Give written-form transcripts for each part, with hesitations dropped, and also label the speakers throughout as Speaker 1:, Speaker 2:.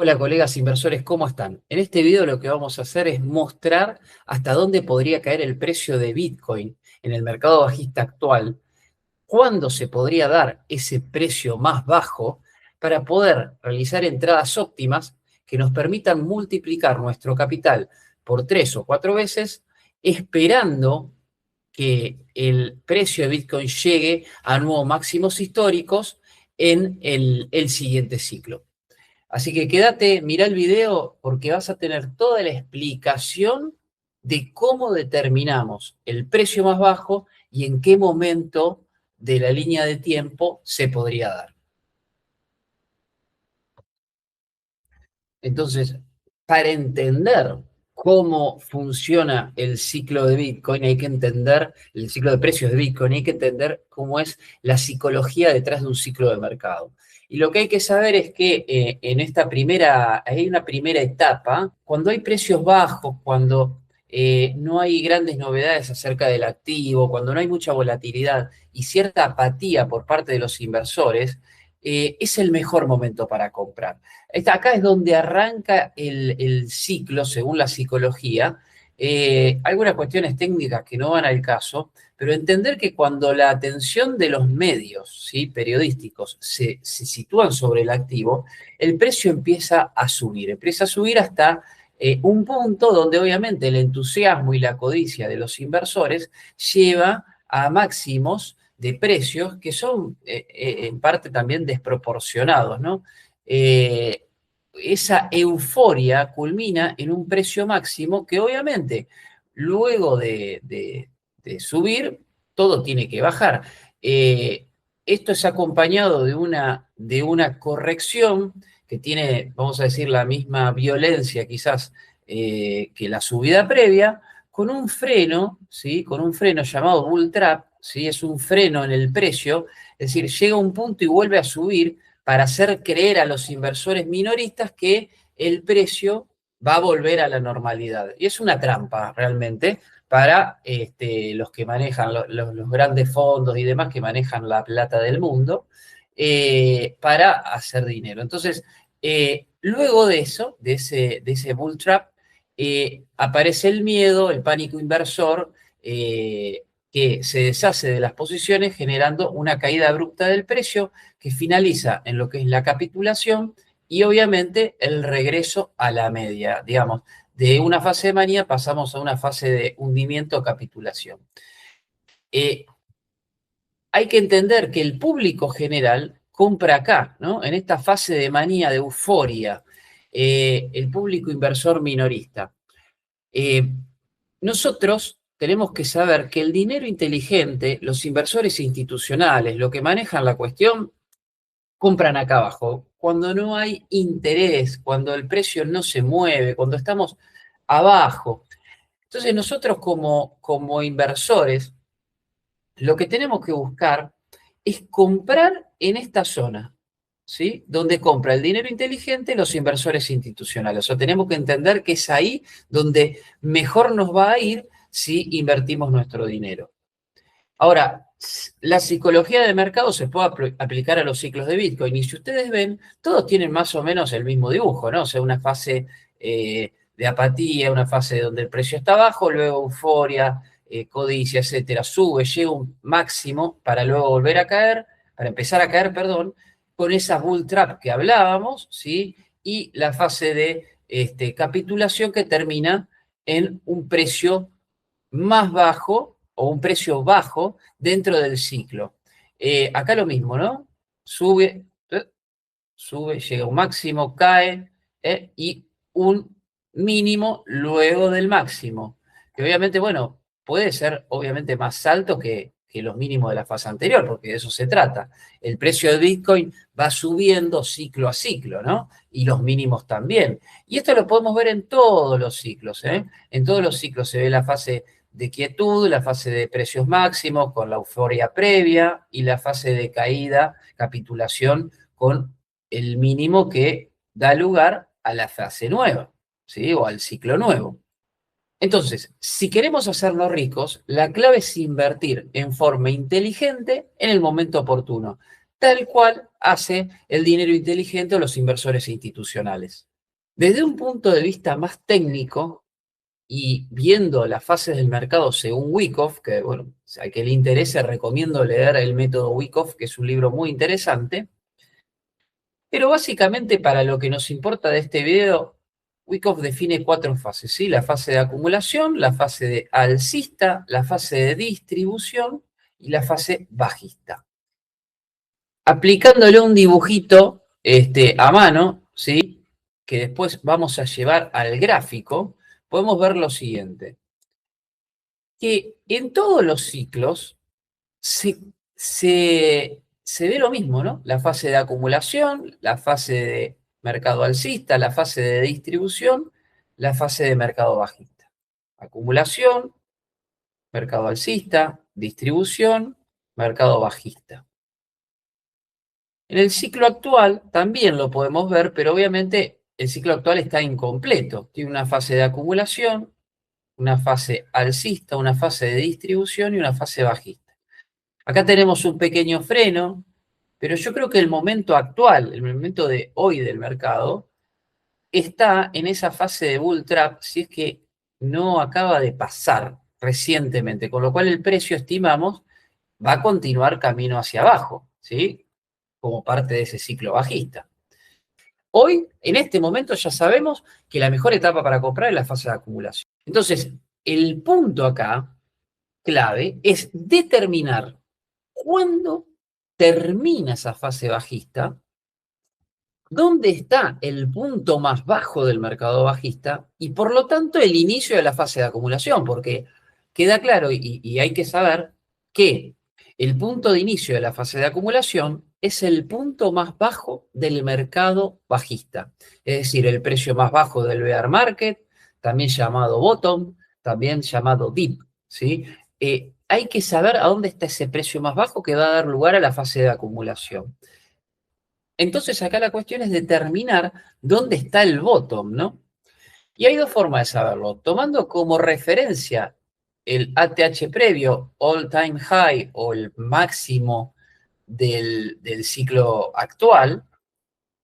Speaker 1: Hola colegas inversores, ¿cómo están? En este video lo que vamos a hacer es mostrar hasta dónde podría caer el precio de Bitcoin en el mercado bajista actual, cuándo se podría dar ese precio más bajo para poder realizar entradas óptimas que nos permitan multiplicar nuestro capital por 3 o 4 veces, esperando que el precio de Bitcoin llegue a nuevos máximos históricos en el siguiente ciclo. Así que quédate, mira el video porque vas a tener toda la explicación de cómo determinamos el precio más bajo y en qué momento de la línea de tiempo se podría dar. Entonces, para entender cómo funciona el ciclo de Bitcoin, hay que entender el ciclo de precios de Bitcoin, hay que entender cómo es la psicología detrás de un ciclo de mercado. Y lo que hay que saber es que hay una primera etapa, cuando hay precios bajos, cuando no hay grandes novedades acerca del activo, cuando no hay mucha volatilidad y cierta apatía por parte de los inversores, es el mejor momento para comprar. Acá es donde arranca el ciclo, según la psicología. Algunas cuestiones técnicas que no van al caso, pero entender que cuando la atención de los medios, ¿sí?, periodísticos se sitúan sobre el activo, el precio empieza a subir hasta un punto donde obviamente el entusiasmo y la codicia de los inversores lleva a máximos de precios que son en parte también desproporcionados, ¿no? Esa euforia culmina en un precio máximo que obviamente luego de subir, todo tiene que bajar. Eh, Esto es acompañado de una corrección que tiene, vamos a decir, la misma violencia quizás que la subida previa, con un freno, ¿sí?, con un freno llamado bull trap, ¿sí?, es un freno en el precio, es decir, llega a un punto y vuelve a subir para hacer creer a los inversores minoristas que el precio va a volver a la normalidad. Y es una trampa realmente para los que manejan los grandes fondos y demás que manejan la plata del mundo para hacer dinero. Entonces, luego de eso, de ese bull trap, aparece el miedo, el pánico inversor, que se deshace de las posiciones generando una caída abrupta del precio que finaliza en lo que es la capitulación y obviamente el regreso a la media. Digamos, de una fase de manía pasamos a una fase de hundimiento o capitulación. Eh, Hay que entender que el público general compra acá, ¿no?, en esta fase de manía, de euforia, el público inversor minorista. Eh, Nosotros tenemos que saber que el dinero inteligente, los inversores institucionales, lo que manejan la cuestión, compran acá abajo. Cuando no hay interés, cuando el precio no se mueve, cuando estamos abajo. Entonces nosotros como inversores, lo que tenemos que buscar es comprar en esta zona, ¿sí?, donde compra el dinero inteligente los inversores institucionales. O sea, tenemos que entender que es ahí donde mejor nos va a ir si invertimos nuestro dinero. Ahora, la psicología de mercado se puede aplicar a los ciclos de Bitcoin y si ustedes ven, todos tienen más o menos el mismo dibujo, ¿no? O sea, una fase de apatía, una fase donde el precio está bajo, luego euforia, codicia, etcétera, sube, llega a un máximo para luego volver a caer, para empezar a caer, perdón, con esa bull trap que hablábamos, ¿sí? Y la fase de capitulación que termina en un precio más bajo o un precio bajo dentro del ciclo. Acá lo mismo, ¿no? Sube, sube, llega a un máximo, cae, y un mínimo luego del máximo. Que obviamente, bueno, puede ser obviamente más alto que los mínimos de la fase anterior, porque de eso se trata. El precio de Bitcoin va subiendo ciclo a ciclo, ¿no? Y los mínimos también. Y esto lo podemos ver en todos los ciclos, ¿eh? En todos los ciclos se ve la fase de quietud, la fase de precios máximos con la euforia previa y la fase de caída, capitulación con el mínimo que da lugar a la fase nueva, ¿sí?, o al ciclo nuevo. Entonces, si queremos hacernos ricos, la clave es invertir en forma inteligente en el momento oportuno, tal cual hace el dinero inteligente o los inversores institucionales. Desde un punto de vista más técnico y viendo las fases del mercado según Wyckoff, que bueno, al que le interese recomiendo leer el método Wyckoff, que es un libro muy interesante, pero básicamente para lo que nos importa de este video, Wyckoff define 4 fases, ¿sí? La fase de acumulación, la fase de alcista, la fase de distribución y la fase bajista. Aplicándole un dibujito a mano, ¿sí? Que después vamos a llevar al gráfico, podemos ver lo siguiente, que en todos los ciclos se ve lo mismo, ¿no? La fase de acumulación, la fase de mercado alcista, la fase de distribución, la fase de mercado bajista. Acumulación, mercado alcista, distribución, mercado bajista. En el ciclo actual también lo podemos ver, pero obviamente el ciclo actual está incompleto. Tiene una fase de acumulación, una fase alcista, una fase de distribución y una fase bajista. Acá tenemos un pequeño freno, pero yo creo que el momento actual, el momento de hoy del mercado, está en esa fase de bull trap, si es que no acaba de pasar recientemente, con lo cual el precio, estimamos, va a continuar camino hacia abajo, ¿sí? Como parte de ese ciclo bajista. Hoy, en este momento, ya sabemos que la mejor etapa para comprar es la fase de acumulación. Entonces, el punto acá, clave, es determinar cuándo termina esa fase bajista, dónde está el punto más bajo del mercado bajista y por lo tanto el inicio de la fase de acumulación, porque queda claro y hay que saber que el punto de inicio de la fase de acumulación es el punto más bajo del mercado bajista, es decir, el precio más bajo del bear market, también llamado bottom, también llamado dip, ¿sí? Hay que saber a dónde está ese precio más bajo que va a dar lugar a la fase de acumulación. Entonces acá la cuestión es determinar dónde está el bottom, ¿no? Y hay 2 formas de saberlo. Tomando como referencia el ATH previo, all time high o el máximo del ciclo actual,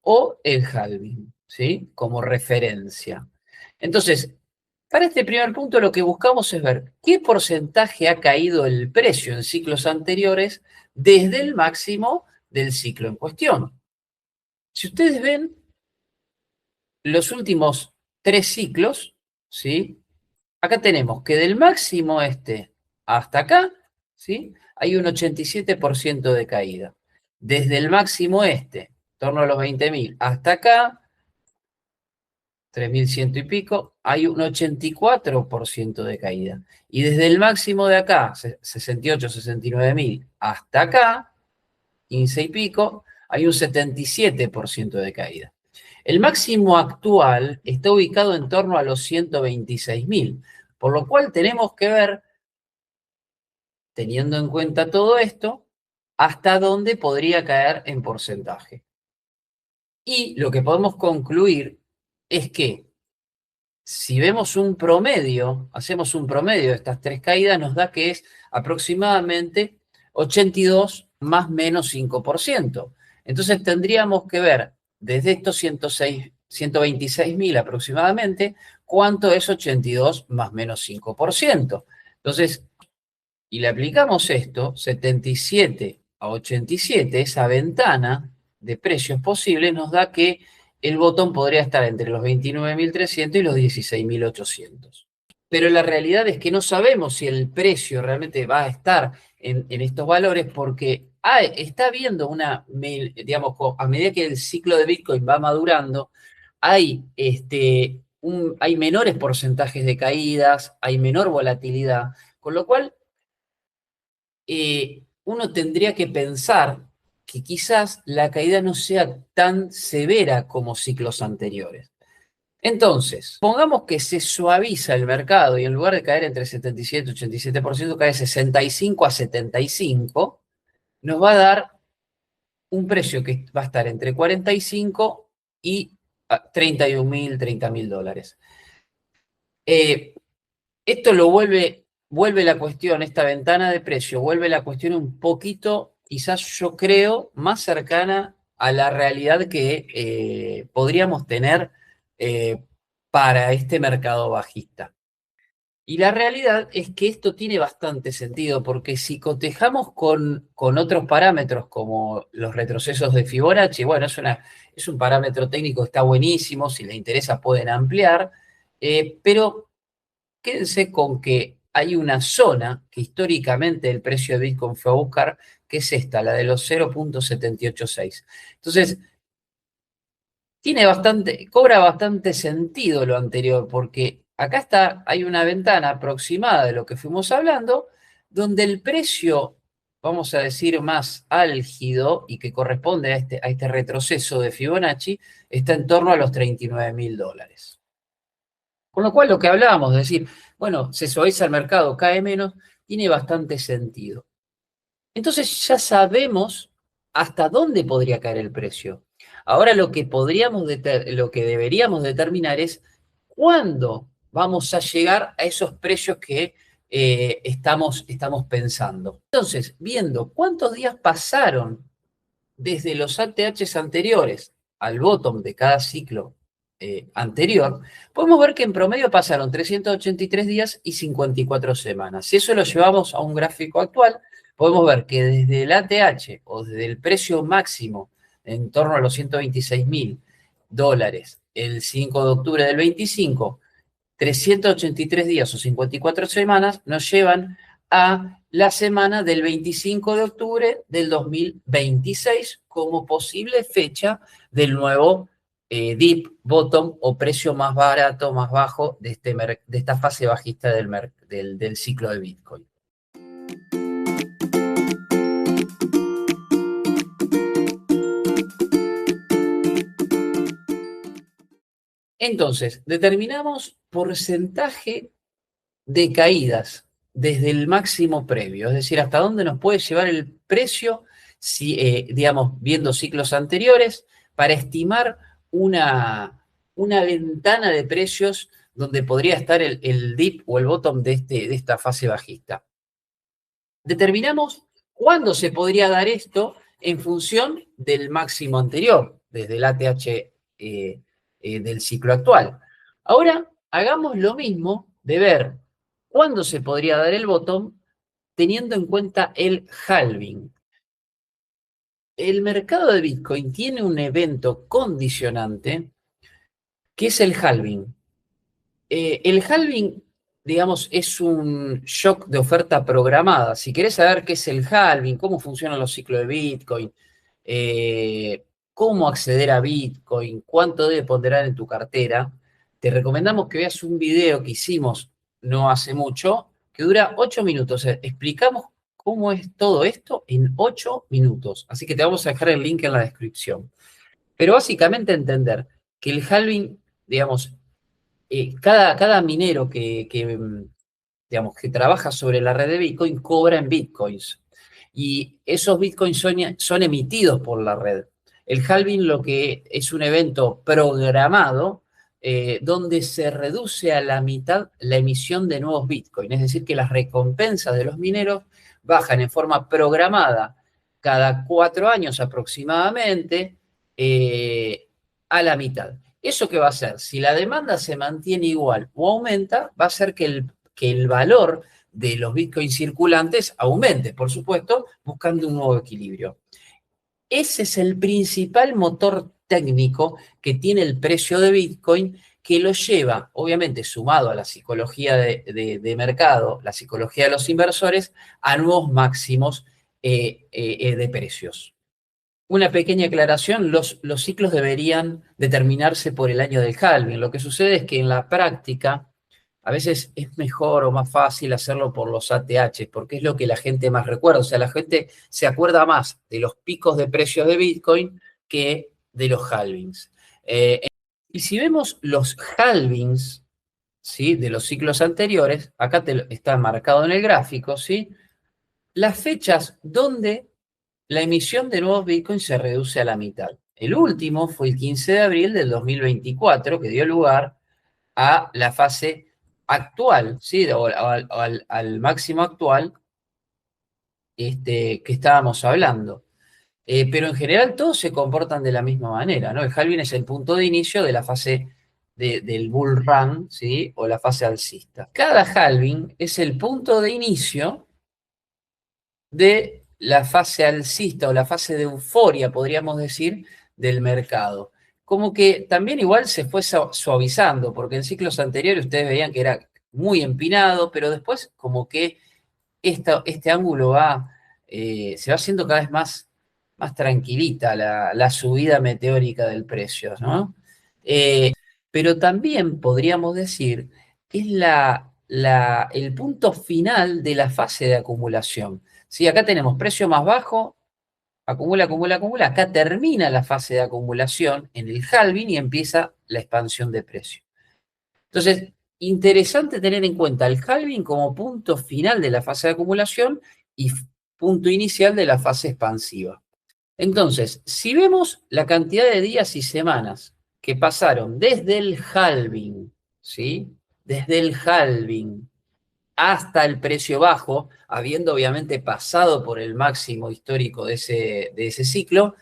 Speaker 1: o el halving, ¿sí? Como referencia. Entonces, para este primer punto lo que buscamos es ver qué porcentaje ha caído el precio en ciclos anteriores desde el máximo del ciclo en cuestión. Si ustedes ven los últimos 3 ciclos, ¿sí? Acá tenemos que del máximo hasta acá, ¿sí? Hay un 87% de caída. Desde el máximo en torno a los 20.000, hasta acá, 3.100 y pico, hay un 84% de caída. Y desde el máximo de acá, 68, 69.000, hasta acá, 15 y pico, hay un 77% de caída. El máximo actual está ubicado en torno a los 126.000, por lo cual tenemos que ver, teniendo en cuenta todo esto, hasta dónde podría caer en porcentaje. Y lo que podemos concluir es que si vemos un promedio, hacemos un promedio de estas 3 caídas, nos da que es aproximadamente 82 más menos 5%. Entonces tendríamos que ver desde estos 126.000 aproximadamente, cuánto es 82 más menos 5%. Entonces, y le aplicamos esto, 77 a 87, esa ventana de precios posibles nos da que el botón podría estar entre los 29.300 y los 16.800. Pero la realidad es que no sabemos si el precio realmente va a estar en estos valores porque está habiendo digamos, a medida que el ciclo de Bitcoin va madurando, hay, hay menores porcentajes de caídas, hay menor volatilidad, con lo cual uno tendría que pensar que quizás la caída no sea tan severa como ciclos anteriores. Entonces, pongamos que se suaviza el mercado y en lugar de caer entre 77 y 87%, cae 65 a 75, nos va a dar un precio que va a estar entre 45 y 31.000, 30.000 dólares. Esto vuelve la cuestión, esta ventana de precio, vuelve la cuestión un poquito, quizás yo creo, más cercana a la realidad que podríamos tener eh, para este mercado bajista. Y la realidad es que esto tiene bastante sentido, porque si cotejamos con otros parámetros como los retrocesos de Fibonacci, bueno, es un parámetro técnico que está buenísimo, si les interesa pueden ampliar, pero quédense con que hay una zona que históricamente el precio de Bitcoin fue a buscar, que es esta, la de los 0.786. Entonces, cobra bastante sentido lo anterior, porque acá hay una ventana aproximada de lo que fuimos hablando, donde el precio, vamos a decir, más álgido y que corresponde a este retroceso de Fibonacci, está en torno a los $39.000. Con lo cual, lo que hablábamos, de decir, bueno, se suaviza el mercado, cae menos, tiene bastante sentido. Entonces ya sabemos hasta dónde podría caer el precio. Ahora lo que deberíamos determinar es cuándo vamos a llegar a esos precios que estamos pensando. Entonces, viendo cuántos días pasaron desde los ATHs anteriores al bottom de cada ciclo anterior, podemos ver que en promedio pasaron 383 días y 54 semanas. Si eso lo llevamos a un gráfico actual, podemos ver que desde el ATH o desde el precio máximo en torno a los $126.000 el 5 de octubre del 25, 383 días o 54 semanas nos llevan a la semana del 25 de octubre del 2026 como posible fecha del nuevo dip, bottom o precio más barato, más bajo de esta fase bajista del ciclo de Bitcoin. Entonces, determinamos porcentaje de caídas desde el máximo previo, es decir, hasta dónde nos puede llevar el precio, si, digamos, viendo ciclos anteriores, para estimar una ventana de precios donde podría estar el dip o el bottom de esta fase bajista. Determinamos cuándo se podría dar esto en función del máximo anterior, desde el ATH del ciclo actual. Ahora hagamos lo mismo de ver cuándo se podría dar el bottom teniendo en cuenta el halving. El mercado de Bitcoin tiene un evento condicionante que es el halving. El halving, digamos, es un shock de oferta programada. Si querés saber qué es el halving, cómo funcionan los ciclos de Bitcoin, cómo acceder a Bitcoin, cuánto debe ponderar en tu cartera, te recomendamos que veas un video que hicimos no hace mucho, que dura 8 minutos. Explicamos cómo es todo esto en 8 minutos. Así que te vamos a dejar el link en la descripción. Pero básicamente entender que el halving, digamos, cada minero digamos, que trabaja sobre la red de Bitcoin cobra en Bitcoins. Y esos Bitcoins son emitidos por la red. El halving lo que es un evento programado donde se reduce a la mitad la emisión de nuevos Bitcoin. Es decir, que las recompensas de los mineros bajan en forma programada cada 4 años aproximadamente a la mitad. ¿Eso qué va a hacer? Si la demanda se mantiene igual o aumenta, va a hacer que el valor de los bitcoins circulantes aumente, por supuesto, buscando un nuevo equilibrio. Ese es el principal motor técnico que tiene el precio de Bitcoin, que lo lleva, obviamente, sumado a la psicología de mercado, la psicología de los inversores, a nuevos máximos de precios. Una pequeña aclaración, los ciclos deberían determinarse por el año del halving. Lo que sucede es que en la práctica a veces es mejor o más fácil hacerlo por los ATH, porque es lo que la gente más recuerda. O sea, la gente se acuerda más de los picos de precios de Bitcoin que de los halvings. Y si vemos los halvings, ¿sí?, de los ciclos anteriores, acá está marcado en el gráfico, ¿sí?, las fechas donde la emisión de nuevos Bitcoin se reduce a la mitad. El último fue el 15 de abril del 2024, que dio lugar a la fase actual, ¿sí?, o al máximo actual que estábamos hablando. Pero en general todos se comportan de la misma manera, ¿no? El halving es el punto de inicio de la fase del bull run, ¿sí? O la fase alcista. Cada halving es el punto de inicio de la fase alcista o la fase de euforia, podríamos decir, del mercado. Como que también igual se fue suavizando, porque en ciclos anteriores ustedes veían que era muy empinado, pero después como que este ángulo se va haciendo cada vez más tranquilita la subida meteórica del precio, ¿no? Pero también podríamos decir que es el punto final de la fase de acumulación. ¿Sí? Acá tenemos precio más bajo, acumula, acumula, acumula. Acá termina la fase de acumulación en el halving y empieza la expansión de precio. Entonces, interesante tener en cuenta el halving como punto final de la fase de acumulación y punto inicial de la fase expansiva. Entonces, si vemos la cantidad de días y semanas que pasaron desde el halving, ¿sí? Desde el halving hasta el precio bajo, habiendo obviamente pasado por el máximo histórico de ese ciclo,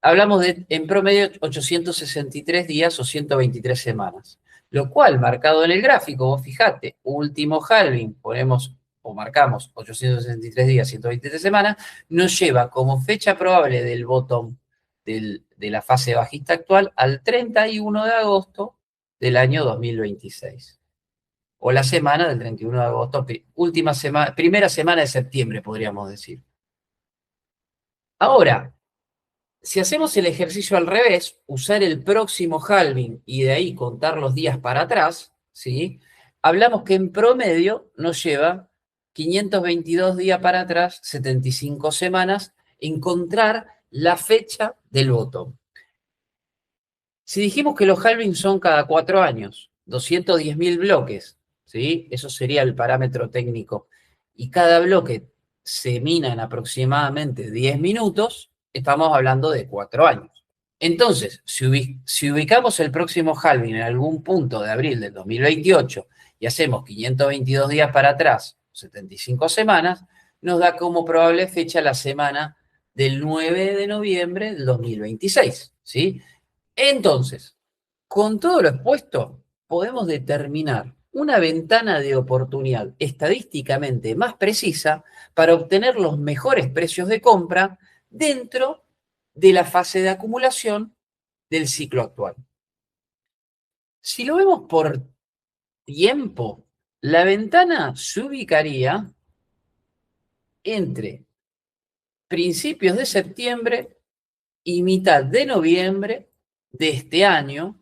Speaker 1: hablamos de en promedio 863 días o 123 semanas. Lo cual, marcado en el gráfico, vos fijate, último halving, ponemos o marcamos 863 días, 123 semanas, nos lleva como fecha probable del bottom de la fase bajista actual al 31 de agosto del año 2026. O la semana del 31 de agosto, última semana, primera semana de septiembre, podríamos decir. Ahora, si hacemos el ejercicio al revés, usar el próximo halving y de ahí contar los días para atrás, ¿sí? Hablamos que en promedio nos lleva 522 días para atrás, 75 semanas, encontrar la fecha del bottom. Si dijimos que los halvings son cada 4 años, 210.000 bloques, ¿sí? Eso sería el parámetro técnico, y cada bloque se mina en aproximadamente 10 minutos, estamos hablando de 4 años. Entonces, si ubicamos el próximo halving en algún punto de abril del 2028 y hacemos 522 días para atrás, 75 semanas, nos da como probable fecha la semana del 9 de noviembre del 2026, ¿sí? Entonces, con todo lo expuesto, podemos determinar una ventana de oportunidad estadísticamente más precisa para obtener los mejores precios de compra dentro de la fase de acumulación del ciclo actual. Si lo vemos por tiempo, la ventana se ubicaría entre principios de septiembre y mitad de noviembre de este año,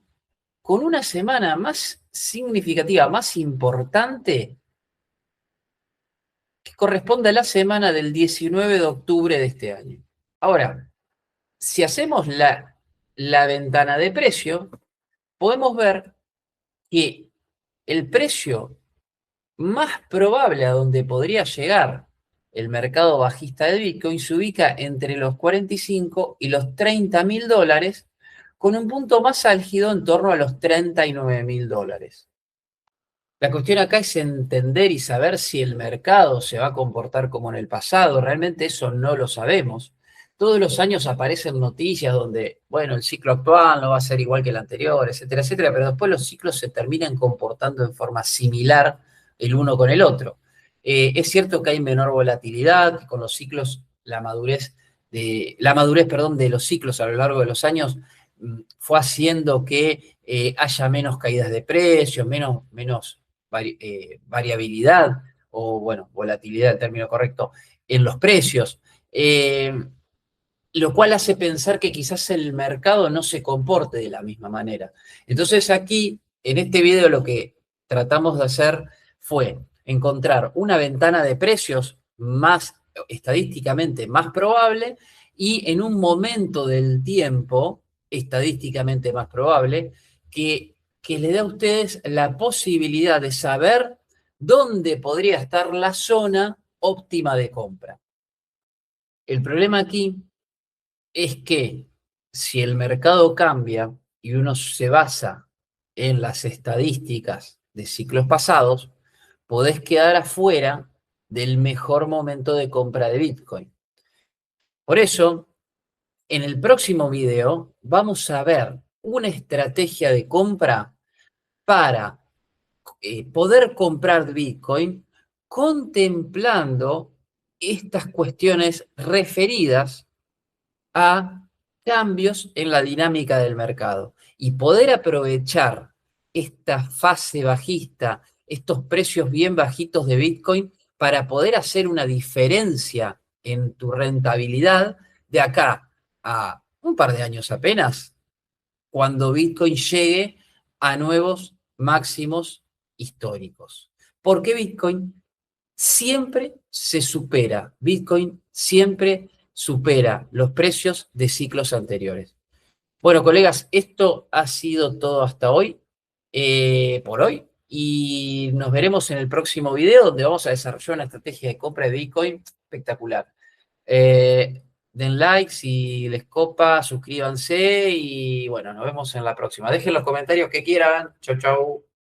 Speaker 1: con una semana más significativa, más importante, que corresponde a la semana del 19 de octubre de este año. Ahora, si hacemos la ventana de precio, podemos ver que el precio más probable a donde podría llegar el mercado bajista de Bitcoin se ubica entre los 45 y los 30.000 dólares, con un punto más álgido en torno a los 39.000 dólares. La cuestión acá es entender y saber si el mercado se va a comportar como en el pasado. Realmente eso no lo sabemos. Todos los años aparecen noticias donde, bueno, el ciclo actual no va a ser igual que el anterior, etcétera, etcétera, pero después los ciclos se terminan comportando en forma similar el uno con el otro. Es cierto que hay menor volatilidad, que con los ciclos, perdón, de los ciclos a lo largo de los años fue haciendo que haya menos caídas de precios, menos variabilidad o, bueno, volatilidad, el término correcto, en los precios, lo cual hace pensar que quizás el mercado no se comporte de la misma manera. Entonces aquí, en este video, lo que tratamos de hacer fue encontrar una ventana de precios más estadísticamente más probable y en un momento del tiempo estadísticamente más probable que le dé a ustedes la posibilidad de saber dónde podría estar la zona óptima de compra. El problema aquí es que si el mercado cambia y uno se basa en las estadísticas de ciclos pasados, podés quedar afuera del mejor momento de compra de Bitcoin. Por eso, en el próximo video vamos a ver una estrategia de compra para poder comprar Bitcoin contemplando estas cuestiones referidas a cambios en la dinámica del mercado y poder aprovechar esta fase bajista, estos precios bien bajitos de Bitcoin para poder hacer una diferencia en tu rentabilidad de acá a un par de años apenas, cuando Bitcoin llegue a nuevos máximos históricos. Porque Bitcoin siempre se supera, Bitcoin siempre supera los precios de ciclos anteriores. Bueno, colegas, esto ha sido todo hasta hoy, por hoy, y nos veremos en el próximo video donde vamos a desarrollar una estrategia de compra de Bitcoin espectacular. Den like si les copa, suscríbanse y bueno, nos vemos en la próxima. Dejen los comentarios que quieran. Chau, chau.